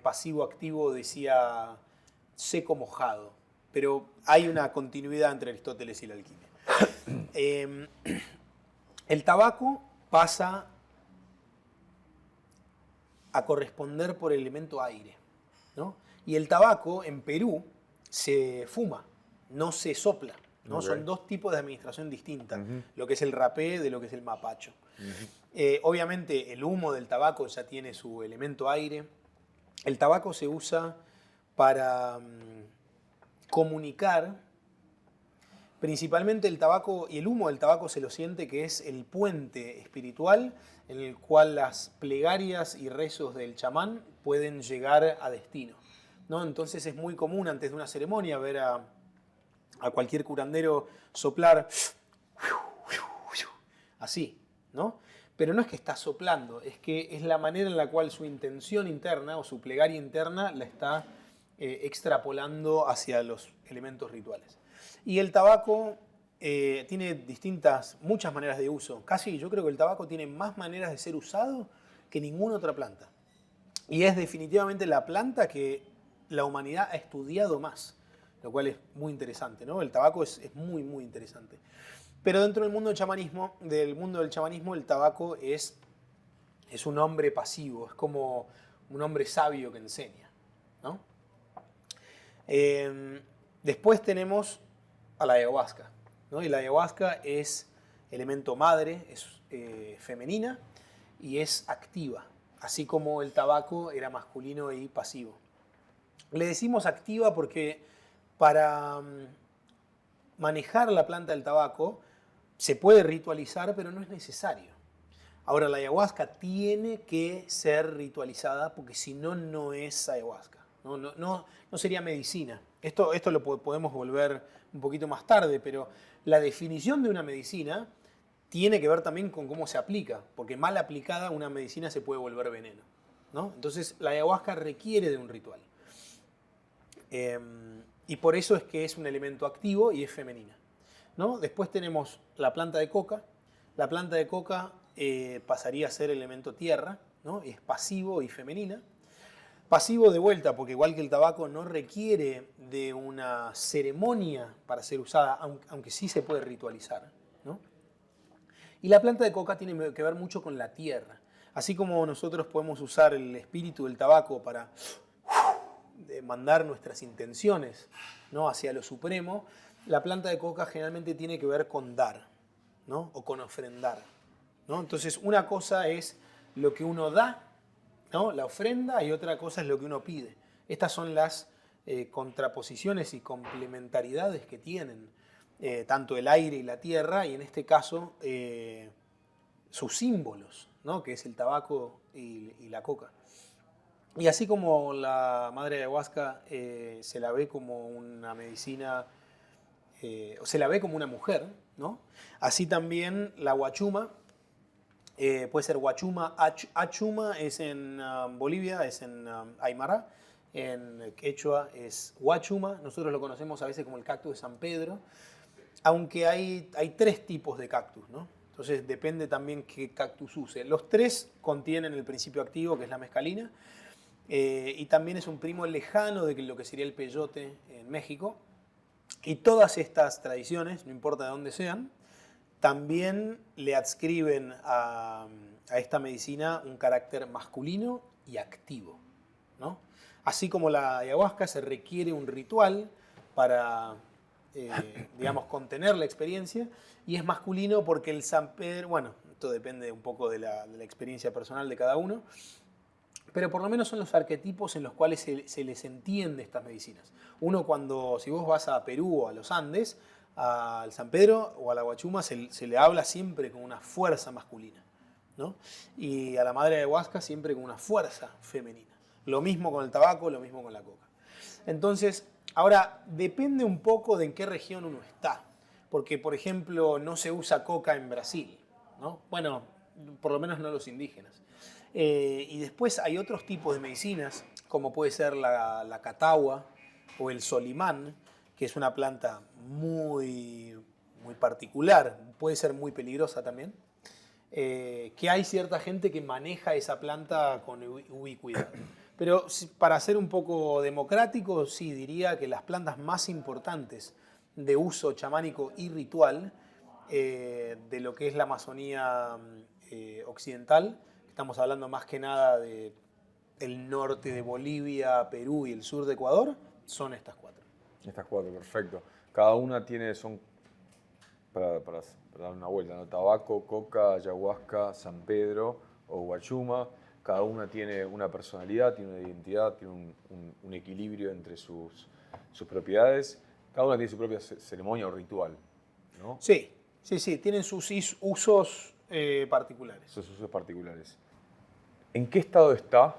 pasivo-activo, decía seco-mojado. Pero hay una continuidad entre Aristóteles y la alquimia. El tabaco pasa a corresponder por el elemento aire, ¿no? Y el tabaco en Perú se fuma, no se sopla, ¿no? Okay. Son 2 tipos de administración distintas, lo que es el rapé de lo que es el mapacho. Obviamente el humo del tabaco ya tiene su elemento aire. El tabaco se usa para comunicar Principalmente el tabaco y el humo del tabaco se lo siente que es el puente espiritual en el cual las plegarias y rezos del chamán pueden llegar a destino, ¿no? Entonces es muy común antes de una ceremonia ver a cualquier curandero soplar así, ¿no? Pero no es que está soplando, es que es la manera en la cual su intención interna o su plegaria interna la está extrapolando hacia los elementos rituales. Y el tabaco tiene muchas maneras de uso. Casi yo creo que el tabaco tiene más maneras de ser usado que ninguna otra planta. Y es definitivamente la planta que la humanidad ha estudiado más, lo cual es muy interesante, ¿no? El tabaco es muy, muy interesante. Pero dentro del mundo del chamanismo, el tabaco es un hombre pasivo, es como un hombre sabio que enseña, ¿no? Después tenemos a la ayahuasca, ¿no? Y la ayahuasca es elemento madre, es femenina y es activa, así como el tabaco era masculino y pasivo. Le decimos activa porque para manejar la planta del tabaco se puede ritualizar, pero no es necesario. Ahora, la ayahuasca tiene que ser ritualizada porque si no, no es ayahuasca. No sería medicina. Esto lo podemos volver un poquito más tarde, pero la definición de una medicina tiene que ver también con cómo se aplica, porque mal aplicada una medicina se puede volver veneno, ¿no? Entonces, la ayahuasca requiere de un ritual. Y por eso es que es un elemento activo y es femenina, ¿no? Después tenemos la planta de coca. La planta de coca pasaría a ser elemento tierra, ¿no? Es pasivo y femenina. Pasivo de vuelta, porque igual que el tabaco no requiere de una ceremonia para ser usada, aunque sí se puede ritualizar, ¿no? Y la planta de coca tiene que ver mucho con la tierra. Así como nosotros podemos usar el espíritu del tabaco para mandar nuestras intenciones, ¿no?, hacia lo supremo, la planta de coca generalmente tiene que ver con dar, ¿no?, o con ofrendar, ¿no? Entonces, una cosa es lo que uno da, ¿no?, la ofrenda, y otra cosa es lo que uno pide. Estas son las contraposiciones y complementariedades que tienen tanto el aire y la tierra, y en este caso sus símbolos, ¿no?, que es el tabaco y la coca. Y así como la madre ayahuasca se la ve como una medicina, o se la ve como una mujer, ¿no?, así también la huachuma, puede ser huachuma, achuma es en Bolivia, es en Aymara, en quechua es huachuma, nosotros lo conocemos a veces como el cactus de San Pedro, aunque hay 3 tipos de cactus, ¿no? Entonces depende también qué cactus use. Los 3 contienen el principio activo, que es la mescalina, y también es un primo lejano de lo que sería el peyote en México. Y todas estas tradiciones, no importa de dónde sean, también le adscriben a esta medicina un carácter masculino y activo, ¿no? Así como la ayahuasca se requiere un ritual para, digamos, contener la experiencia, y es masculino porque el San Pedro, bueno, esto depende un poco de la experiencia personal de cada uno, pero por lo menos son los arquetipos en los cuales se les entiende estas medicinas. Uno si vos vas a Perú o a los Andes, al San Pedro o a la huachuma se le habla siempre con una fuerza masculina, ¿no? Y a la madre de ayahuasca siempre con una fuerza femenina. Lo mismo con el tabaco, lo mismo con la coca. Entonces, ahora, depende un poco de en qué región uno está. Porque, por ejemplo, no se usa coca en Brasil, ¿no? Bueno, por lo menos no los indígenas. Y después hay otros tipos de medicinas, como puede ser la catahua o el solimán, que es una planta muy, muy particular, puede ser muy peligrosa también, que hay cierta gente que maneja esa planta con ubicuidad. Pero para ser un poco democrático, sí diría que las plantas más importantes de uso chamánico y ritual de lo que es la Amazonía occidental, estamos hablando más que nada del norte de Bolivia, Perú y el sur de Ecuador, son estas 4. Estas 4, perfecto. Cada una son para dar una vuelta, ¿no? Tabaco, coca, ayahuasca, San Pedro o huachuma. Cada una tiene una personalidad, tiene una identidad, tiene un equilibrio entre sus propiedades. Cada una tiene su propia ceremonia o ritual. ¿no? Sí, tienen sus usos particulares. Esos usos particulares. ¿En qué estado está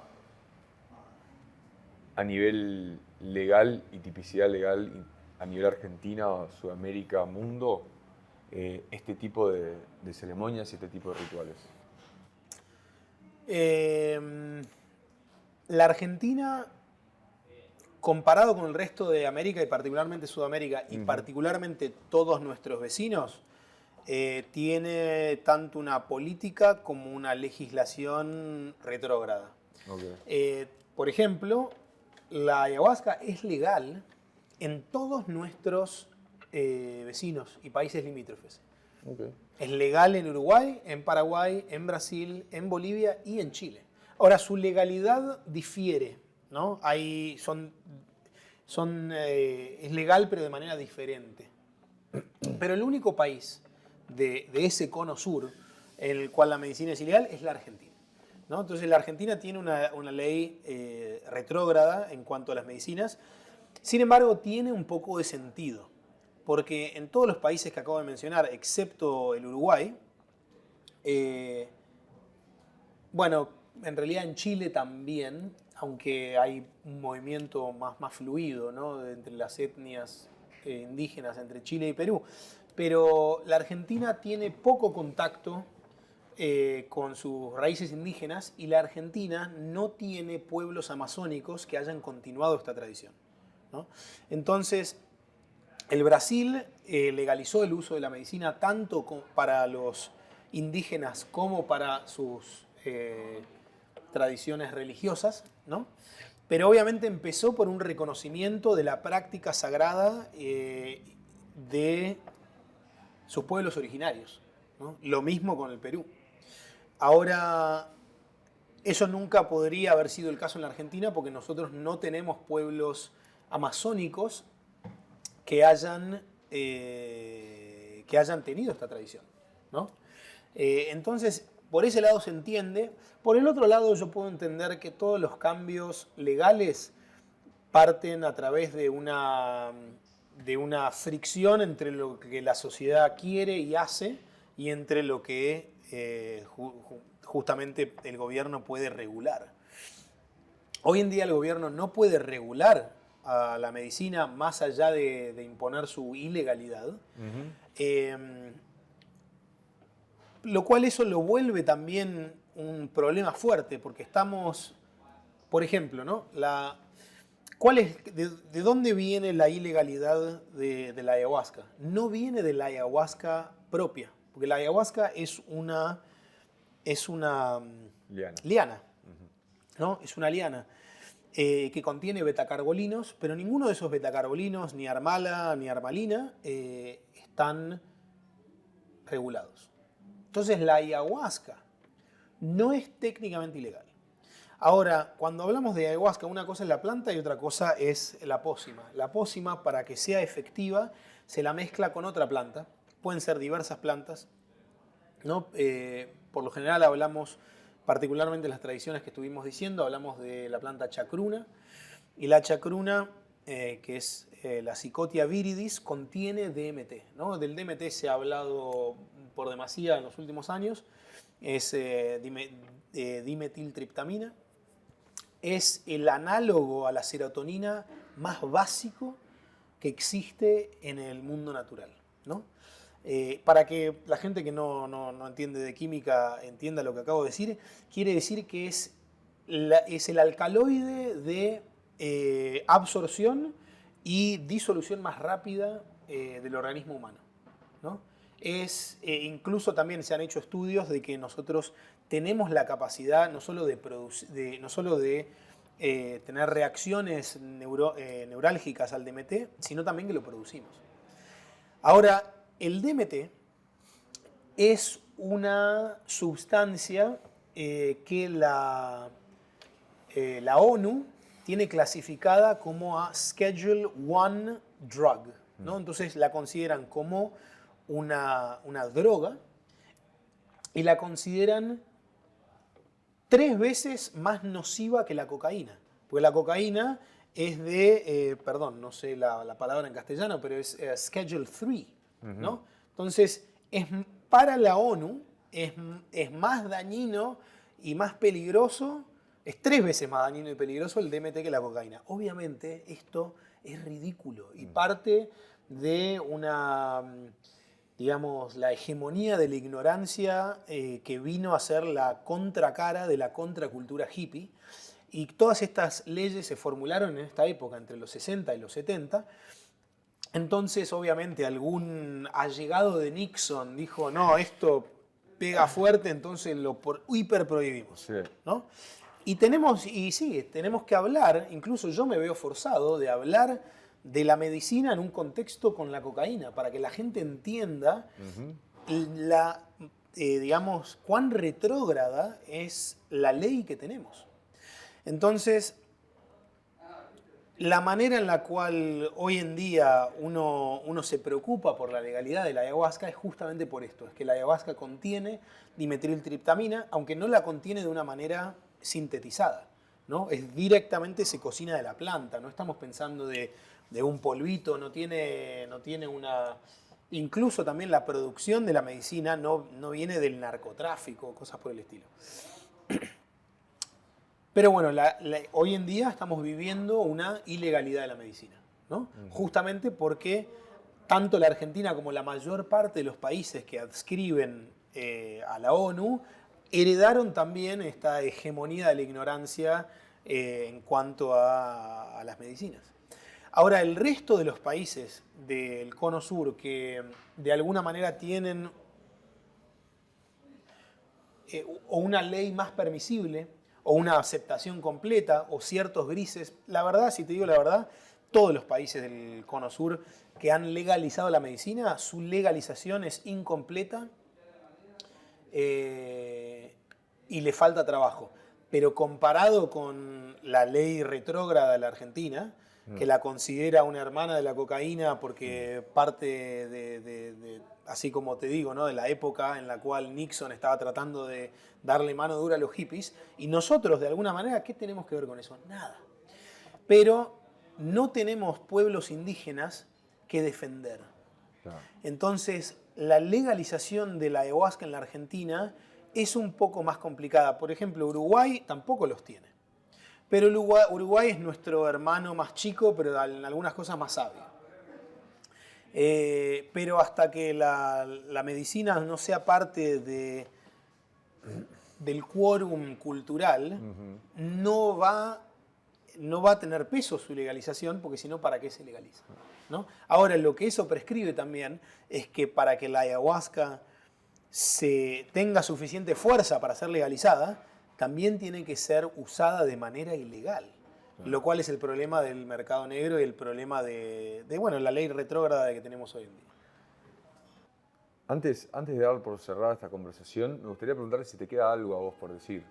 a nivel legal y tipicidad legal a nivel Argentina, Sudamérica, mundo, este tipo de ceremonias y este tipo de rituales? La Argentina, comparado con el resto de América y particularmente Sudamérica y particularmente todos nuestros vecinos, tiene tanto una política como una legislación retrógrada. Okay. Por ejemplo, la ayahuasca es legal en todos nuestros vecinos y países limítrofes. Okay. Es legal en Uruguay, en Paraguay, en Brasil, en Bolivia y en Chile. Ahora, su legalidad difiere, ¿no? Es legal pero de manera diferente. Pero el único país de ese cono sur en el cual la medicina es ilegal es la Argentina, ¿no? Entonces la Argentina tiene una ley retrógrada en cuanto a las medicinas. Sin embargo, tiene un poco de sentido, porque en todos los países que acabo de mencionar, excepto el Uruguay, bueno, en realidad en Chile también, aunque hay un movimiento más fluido, ¿no?, entre las etnias indígenas entre Chile y Perú, pero la Argentina tiene poco contacto con sus raíces indígenas y la Argentina no tiene pueblos amazónicos que hayan continuado esta tradición, ¿no? Entonces, el Brasil legalizó el uso de la medicina tanto para los indígenas como para sus tradiciones religiosas, ¿no? Pero obviamente empezó por un reconocimiento de la práctica sagrada de sus pueblos originarios, ¿no? Lo mismo con el Perú. Ahora, eso nunca podría haber sido el caso en la Argentina porque nosotros no tenemos pueblos amazónicos que hayan tenido esta tradición, ¿no? Entonces, por ese lado se entiende. Por el otro lado, yo puedo entender que todos los cambios legales parten a través de una fricción entre lo que la sociedad quiere y hace y entre lo que justamente el gobierno puede regular. Hoy en día el gobierno no puede regular a la medicina más allá de imponer su ilegalidad. Lo cual eso lo vuelve también un problema fuerte, porque estamos, por ejemplo, ¿no? ¿De dónde viene la ilegalidad de la ayahuasca? No viene de la ayahuasca propia, porque la ayahuasca es una liana, ¿no? Es una liana que contiene betacargolinos, pero ninguno de esos betacargolinos, ni armala ni armalina, están regulados. Entonces la ayahuasca no es técnicamente ilegal. Ahora, cuando hablamos de ayahuasca, una cosa es la planta y otra cosa es la pócima. La pócima, para que sea efectiva, se la mezcla con otra planta. Pueden ser diversas plantas, ¿no? Por lo general hablamos, particularmente en las tradiciones que estuvimos diciendo, hablamos de la planta chacruna. Y la chacruna, que es la Cicotia viridis, contiene DMT, ¿no? Del DMT se ha hablado por demasía en los últimos años. Es dimetiltriptamina. Es el análogo a la serotonina más básico que existe en el mundo natural, ¿no? Para que la gente que no entiende de química entienda lo que acabo de decir, quiere decir que es el alcaloide de absorción y disolución más rápida del organismo humano, ¿no? Incluso también se han hecho estudios de que nosotros tenemos la capacidad no solo de tener reacciones neurálgicas al DMT, sino también que lo producimos. Ahora, el DMT es una sustancia que la ONU tiene clasificada como a Schedule I drug, ¿no? Entonces la consideran como una droga y la consideran 3 veces más nociva que la cocaína. Porque la cocaína es de, perdón, no sé la palabra en castellano, pero es Schedule III, ¿no? Entonces, para la ONU es más dañino y más peligroso, es 3 veces más dañino y peligroso el DMT que la cocaína. Obviamente esto es ridículo y parte de una, digamos, la hegemonía de la ignorancia que vino a ser la contracara de la contracultura hippie. Y todas estas leyes se formularon en esta época, entre los 60 y los 70. Entonces, obviamente, algún allegado de Nixon dijo, no, esto pega fuerte, entonces lo hiperprohibimos. Sí. ¿No? Y tenemos que hablar, incluso yo me veo forzado de hablar de la medicina en un contexto con la cocaína, para que la gente entienda digamos, cuán retrógrada es la ley que tenemos. Entonces, la manera en la cual hoy en día uno se preocupa por la legalidad de la ayahuasca es justamente por esto, es que la ayahuasca contiene dimetiltriptamina, aunque no la contiene de una manera sintetizada, ¿no? Es directamente se cocina de la planta, no estamos pensando de un polvito, no tiene una... Incluso también la producción de la medicina no viene del narcotráfico, cosas por el estilo. Pero bueno, hoy en día estamos viviendo una ilegalidad de la medicina, ¿no? Justamente porque tanto la Argentina como la mayor parte de los países que adscriben a la ONU heredaron también esta hegemonía de la ignorancia en cuanto a las medicinas. Ahora, el resto de los países del Cono Sur que de alguna manera tienen o una ley más permisible, o una aceptación completa, o ciertos grises. La verdad, si te digo la verdad, todos los países del Cono Sur que han legalizado la medicina, su legalización es incompleta y le falta trabajo. Pero comparado con la ley retrógrada de la Argentina, que la considera una hermana de la cocaína porque parte así como te digo, ¿no? De la época en la cual Nixon estaba tratando de darle mano dura a los hippies, y nosotros de alguna manera, ¿qué tenemos que ver con eso? Nada. Pero no tenemos pueblos indígenas que defender. Claro. Entonces, la legalización de la ayahuasca en la Argentina es un poco más complicada. Por ejemplo, Uruguay tampoco los tiene. Pero Uruguay es nuestro hermano más chico, pero en algunas cosas más sabio. Pero hasta que la medicina no sea parte del quórum cultural, no va a tener peso su legalización, porque si no, ¿para qué se legaliza? ¿No? Ahora, lo que eso prescribe también es que para que la ayahuasca tenga suficiente fuerza para ser legalizada, también tiene que ser usada de manera ilegal. Lo cual es el problema del mercado negro y el problema de la ley retrógrada que tenemos hoy en día. Antes de dar por cerrada esta conversación, me gustaría preguntar si te queda algo a vos por decir.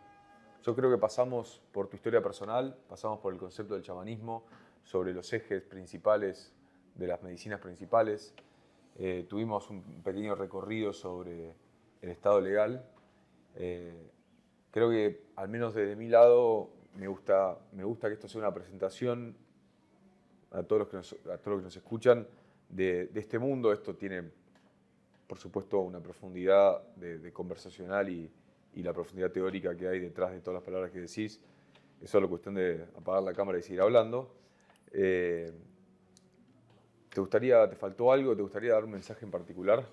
Yo creo que pasamos por tu historia personal, pasamos por el concepto del chamanismo, sobre los ejes principales de las medicinas principales. Tuvimos un pequeño recorrido sobre el estado legal. Creo que, al menos desde mi lado, me gusta que esto sea una presentación a todos los que nos escuchan de este mundo. Esto tiene, por supuesto, una profundidad de conversacional y la profundidad teórica que hay detrás de todas las palabras que decís. Es solo cuestión de apagar la cámara y seguir hablando. ¿Te faltó algo? ¿Te gustaría dar un mensaje en particular?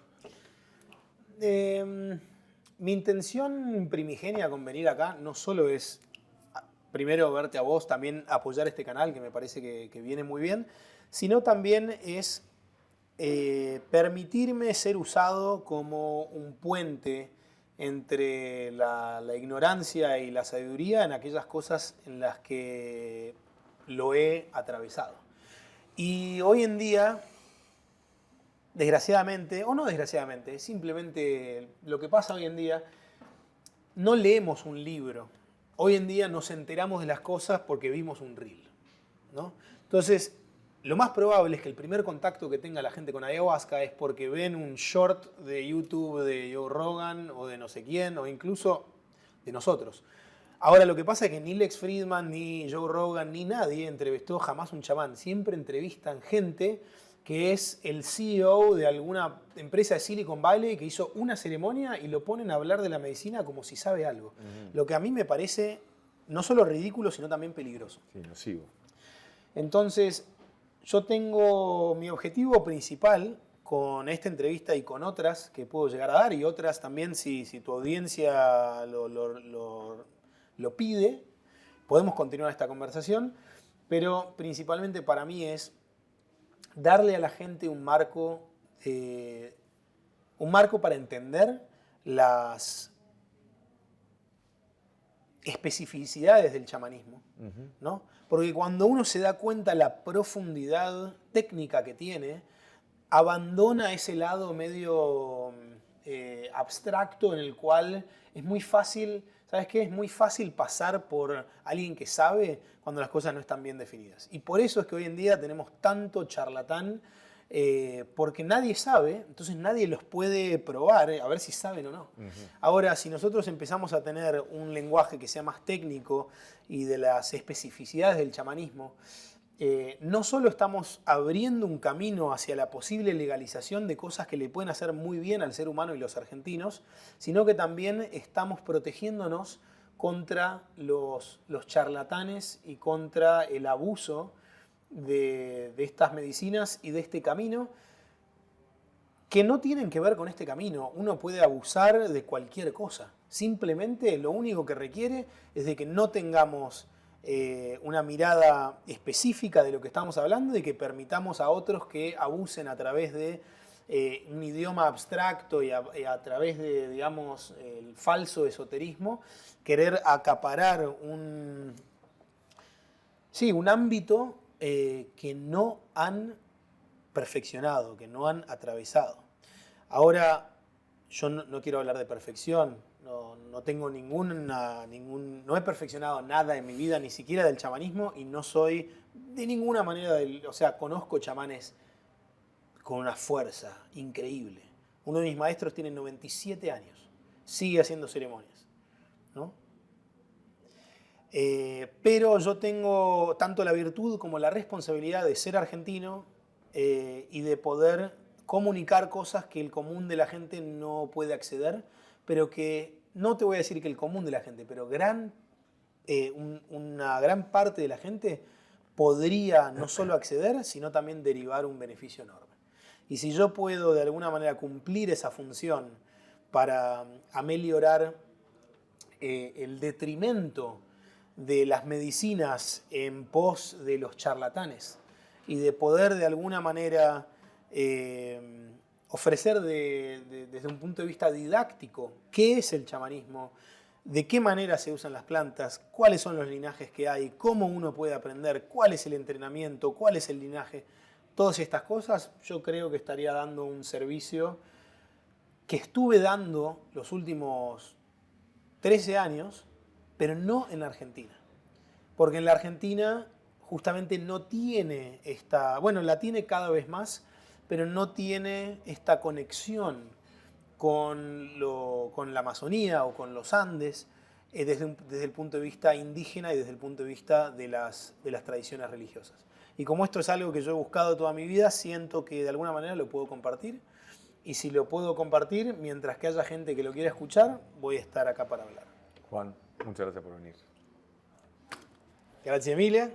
Mi intención primigenia con venir acá no solo es, primero, verte a vos, también apoyar este canal, que me parece que viene muy bien, sino también es permitirme ser usado como un puente entre la ignorancia y la sabiduría en aquellas cosas en las que lo he atravesado. Y hoy en día, desgraciadamente, o no desgraciadamente, simplemente lo que pasa hoy en día, no leemos un libro. Hoy en día nos enteramos de las cosas porque vimos un reel, ¿no? Entonces, lo más probable es que el primer contacto que tenga la gente con ayahuasca es porque ven un short de YouTube de Joe Rogan o de no sé quién, o incluso de nosotros. Ahora, lo que pasa es que ni Lex Fridman, ni Joe Rogan, ni nadie entrevistó jamás un chamán. Siempre entrevistan gente que es el CEO de alguna empresa de Silicon Valley que hizo una ceremonia y lo ponen a hablar de la medicina como si sabe algo. Lo que a mí me parece no solo ridículo, sino también peligroso. Sí, nocivo. Entonces, yo tengo mi objetivo principal con esta entrevista y con otras que puedo llegar a dar, y otras también si tu audiencia lo pide, podemos continuar esta conversación, pero principalmente para mí es darle a la gente un marco para entender las especificidades del chamanismo, ¿no? Porque cuando uno se da cuenta la profundidad técnica que tiene, abandona ese lado medio abstracto en el cual es muy fácil, ¿sabes qué? Es muy fácil pasar por alguien que sabe cuando las cosas no están bien definidas. Y por eso es que hoy en día tenemos tanto charlatán, porque nadie sabe, entonces nadie los puede probar, a ver si saben o no. Ahora, si nosotros empezamos a tener un lenguaje que sea más técnico y de las especificidades del chamanismo, no solo estamos abriendo un camino hacia la posible legalización de cosas que le pueden hacer muy bien al ser humano y los argentinos, sino que también estamos protegiéndonos contra los charlatanes y contra el abuso de estas medicinas y de este camino, que no tienen que ver con este camino. Uno puede abusar de cualquier cosa. Simplemente lo único que requiere es de que no tengamos una mirada específica de lo que estamos hablando y que permitamos a otros que abusen a través de un idioma abstracto y a través de, digamos, el falso esoterismo, querer acaparar un ámbito que no han perfeccionado, que no han atravesado. Ahora, yo no quiero hablar de perfección, no tengo no he perfeccionado nada en mi vida, ni siquiera del chamanismo, y no soy de ninguna manera conozco chamanes con una fuerza increíble. Uno de mis maestros tiene 97 años, sigue haciendo ceremonias, ¿no? Pero yo tengo tanto la virtud como la responsabilidad de ser argentino y de poder comunicar cosas que el común de la gente no puede acceder, pero que, no te voy a decir que el común de la gente, pero una gran parte de la gente podría no solo acceder, sino también derivar un beneficio enorme. Y si yo puedo de alguna manera cumplir esa función para ameliorar el detrimento de las medicinas en pos de los charlatanes y de poder de alguna manera ofrecer desde un punto de vista didáctico qué es el chamanismo, de qué manera se usan las plantas, cuáles son los linajes que hay, cómo uno puede aprender, cuál es el entrenamiento, cuál es el linaje, todas estas cosas, yo creo que estaría dando un servicio que estuve dando los últimos 13 años, pero no en la Argentina. Porque en la Argentina justamente no tiene la tiene cada vez más, pero no tiene esta conexión con la Amazonía o con los Andes desde el punto de vista indígena y desde el punto de vista de las tradiciones religiosas. Y como esto es algo que yo he buscado toda mi vida, siento que de alguna manera lo puedo compartir. Y si lo puedo compartir, mientras que haya gente que lo quiera escuchar, voy a estar acá para hablar. Juan, muchas gracias por venir. Gracias, Emilia.